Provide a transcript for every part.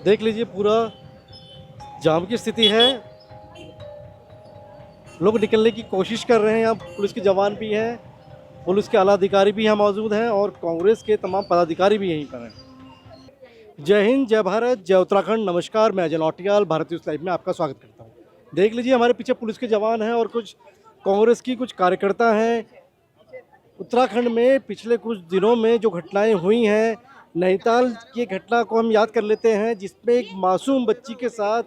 देख लीजिए पूरा जाम की स्थिति है। लोग निकलने की कोशिश कर रहे हैं। यहाँ पुलिस के जवान भी हैं, पुलिस के आला अधिकारी भी यहाँ मौजूद हैं और कांग्रेस के तमाम पदाधिकारी भी यहीं पर हैं। जय हिंद, जय भारत, जय उत्तराखंड। नमस्कार, मैं अजय लौटियाल भारत न्यूज़ लाइव में आपका स्वागत करता हूँ। देख लीजिए हमारे पीछे पुलिस के जवान हैं और कुछ कांग्रेस की कुछ कार्यकर्ता हैं। उत्तराखंड में पिछले कुछ दिनों में जो घटनाएं हुई हैं, नैनीताल की घटना को हम याद कर लेते हैं जिसमें एक मासूम बच्ची के साथ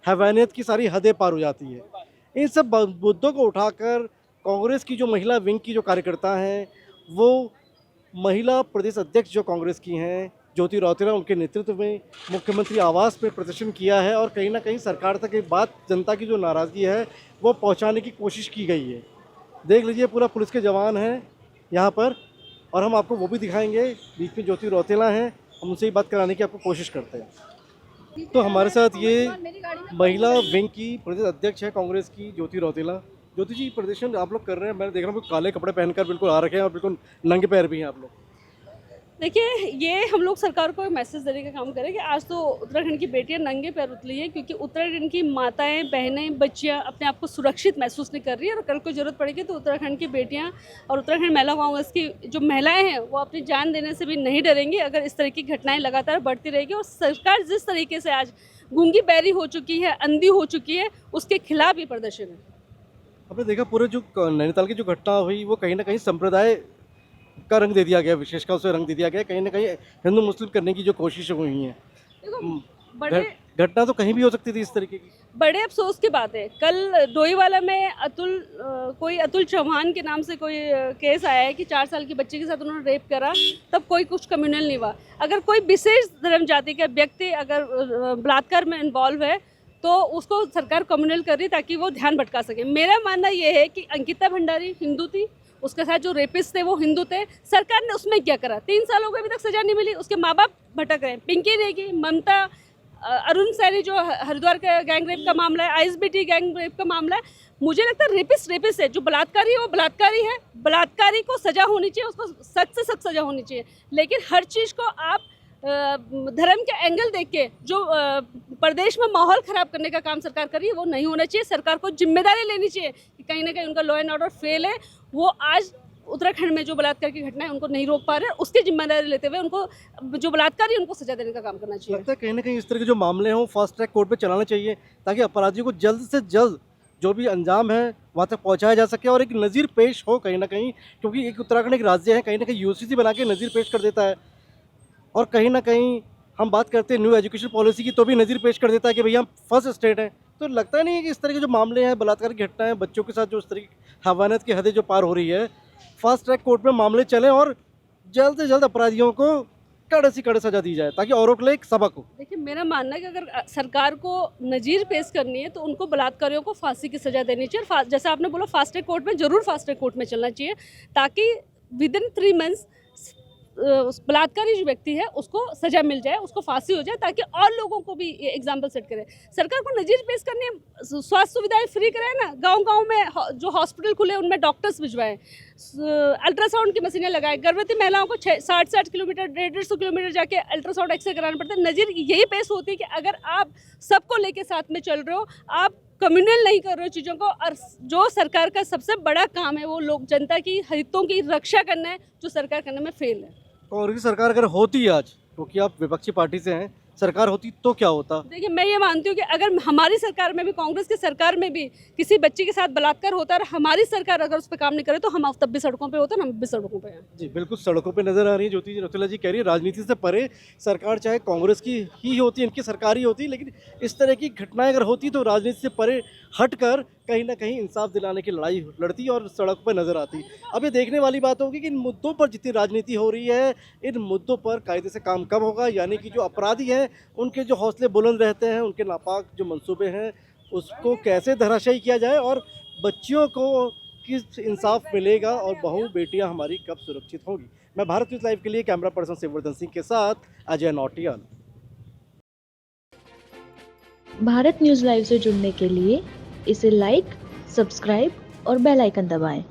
हैवानियत की सारी हदें पार हो जाती है। इन सब मुद्दों को उठाकर कांग्रेस की जो महिला विंग की जो कार्यकर्ता हैं, वो महिला प्रदेश अध्यक्ष जो कांग्रेस की हैं ज्योति रौतेला, उनके नेतृत्व में मुख्यमंत्री आवास पे प्रदर्शन किया है और कहीं ना कहीं सरकार तक एक बात, जनता की जो नाराज़गी है वो पहुंचाने की कोशिश की गई है। देख लीजिए पूरा पुलिस के जवान हैं यहाँ पर और हम आपको वो भी दिखाएंगे। बीच में ज्योति रौतेला हैं, हम उनसे ही बात कराने की आपको कोशिश करते हैं। तो हमारे साथ ये महिला विंग की प्रदेश अध्यक्ष है कांग्रेस की ज्योति रौतेला। ज्योति जी, प्रदर्शन आप लोग कर रहे हैं, मैं देख रहा हूँ काले कपड़े पहनकर बिल्कुल आ रखे हैं और बिल्कुल नंगे पैर भी हैं आप लोग। देखिए, ये हम लोग सरकार को एक मैसेज देने का काम करें कि आज तो उत्तराखंड की बेटियां नंगे पैर उतरी हैं, क्योंकि उत्तराखंड की माताएं, बहनें, बच्चियां अपने आप को सुरक्षित महसूस नहीं कर रही है और कल को ज़रूरत पड़ेगी तो उत्तराखंड की बेटियां और उत्तराखंड महिला कांग्रेस की जो महिलाएं हैं वो अपनी जान देने से भी नहीं डरेंगी अगर इस तरह की घटनाएँ लगातार बढ़ती रहेगी। और सरकार जिस तरीके से आज गूंगी बैरी हो चुकी है, अंधी हो चुकी है, उसके खिलाफ ही प्रदर्शन है। आपने देखा पूरे जो नैनीताल की जो घटना हुई वो कहीं ना कहीं संप्रदाय का रंग दे दिया गया, विशेषकर उसे रंग दे दिया गया। कहीं ना कहीं हिंदू मुस्लिम करने की जो कोशिशें हुई हैं, बड़े घटना तो कहीं भी हो सकती थी इस तरीके की। बड़े अफसोस की बात है, कल डोईवाला में अतुल चौहान के नाम से कोई केस आया है कि 4 साल की बच्ची के साथ उन्होंने रेप करा, तब कोई कुछ कम्युनल नहीं हुआ। अगर कोई विशेष धर्म जाति का व्यक्ति अगर बलात्कार में इन्वॉल्व है तो उसको सरकार कम्युनल कर रही ताकि वो ध्यान भटका सके। मेरा मानना ये है कि अंकिता भंडारी हिंदू थी, उसके साथ जो रेपिस्ट थे वो हिंदू थे, सरकार ने उसमें क्या करा? 3 सालों को अभी तक सजा नहीं मिली, उसके माँ बाप भटक रहे हैं। पिंकी रेगी, ममता, अरुण सैनी जो हरिद्वार का गैंग रेप का मामला है, आईएसबीटी गैंग रेप का मामला है, मुझे लगता है रेपिस्ट है, जो बलात्कारी है वो बलात्कारी है, बलात्कारी को सजा होनी चाहिए, उसको सख्त से सख्त सजा होनी चाहिए। लेकिन हर चीज़ को आप धर्म के एंगल देख के जो प्रदेश में माहौल ख़राब करने का काम सरकार कर रही है वो नहीं होना चाहिए। सरकार को जिम्मेदारी लेनी चाहिए कि कहीं ना कहीं उनका लॉ एंड ऑर्डर फेल है। वो आज उत्तराखंड में जो बलात्कार की घटना है उनको नहीं रोक पा रहे हैं, उसकी जिम्मेदारी लेते हुए उनको जो बलात्कारी उनको सजा देने का काम करना चाहिए। लगता है कहीं ना कहीं इस तरह के जो मामले हों फास्ट ट्रैक कोर्ट पे चलाना चाहिए ताकि अपराधियों को जल्द से जल्द जो भी अंजाम है वहाँ तक पहुँचाया जा सके और एक नज़ीर पेश हो कहीं ना कहीं, क्योंकि एक उत्तराखंड एक राज्य है, कहीं ना कहीं यूसीसी बना के नज़ीर पेश कर देता है। और कहीं ना कहीं हम बात करते हैं न्यू एजुकेशन पॉलिसी की तो भी नज़ीर पेश कर देता है कि भैया हम फर्स्ट स्टेट हैं। तो लगता नहीं है कि इस तरह के जो मामले हैं, बलात्कार की घटनाएं, बच्चों के साथ जो इस तरह की हवानियत की हदें जो पार हो रही है, फास्ट ट्रैक कोर्ट में मामले चलें और जल्द से जल्द अपराधियों को कड़े से कड़े सजा दी जाए ताकि औरों के लिए एक सबक हो। देखिए, मेरा मानना है कि अगर सरकार को नज़ीर पेश करनी है तो उनको बलात्कारियों को फांसी की सजा देनी चाहिए। जैसे आपने बोला फास्ट ट्रैक कोर्ट में, ज़रूर फास्ट ट्रैक कोर्ट में चलना चाहिए ताकि विद इन 3 मंथ्स बलात्कारी जो व्यक्ति है उसको सजा मिल जाए, उसको फांसी हो जाए, ताकि और लोगों को भी एग्जाम्पल सेट करे। सरकार को नज़ीर पेश करनी है, स्वास्थ्य सुविधाएं फ्री कराए ना, गांव-गांव में जो हॉस्पिटल खुले उनमें डॉक्टर्स भिजवाएं, अल्ट्रासाउंड की मशीनें लगाएं। गर्भवती महिलाओं को 60 किलोमीटर 150 किलोमीटर जाके अल्ट्रासाउंड एक्सरे कराना पड़ता है। नज़ीर यही पेश होती है कि अगर आप सबको लेके साथ में चल रहे हो, आप कम्युनल नहीं कर रहे हो चीज़ों को, और जो सरकार का सबसे बड़ा काम है वो लोग जनता की हितों की रक्षा करना है, जो सरकार करने में फेल है। कांग्रेस की सरकार अगर होती आज, क्योंकि आप विपक्षी पार्टी से हैं, सरकार होती तो क्या होता? देखिए, मैं ये मानती हूँ कि अगर हमारी सरकार में भी, कांग्रेस की सरकार में भी किसी बच्ची के साथ बलात्कार होता है और हमारी सरकार अगर उस पर काम नहीं करे तो हम तब भी सड़कों पे होते हैं, हम भी सड़कों पे हैं। जी बिल्कुल, सड़कों पे नजर आ रही है। ज्योति रौतेला जी कह रही है राजनीति से परे सरकार चाहे कांग्रेस की ही होती, इनकी सरकार ही होती, लेकिन इस तरह की घटनाएं अगर होती तो राजनीति से परे हटकर कहीं ना कहीं इंसाफ दिलाने की लड़ाई लड़ती और सड़क पर नजर आती। अब ये देखने वाली बात होगी कि इन मुद्दों पर जितनी राजनीति हो रही है, इन मुद्दों पर कायदे से काम कब होगा, यानी कि जो अपराधी हैं उनके जो हौसले बुलंद रहते हैं, उनके नापाक जो मंसूबे हैं उसको कैसे धराशायी किया जाए और बच्चियों को किस इंसाफ मिलेगा और बहू बेटियां हमारी कब सुरक्षित होंगी। मैं भारत न्यूज़ लाइव के लिए कैमरा पर्सन शिववर्धन सिंह के साथ अजय नौटियाल। भारत न्यूज़ लाइव से जुड़ने के लिए इसे लाइक, सब्सक्राइब और बेल आइकन दबाएं।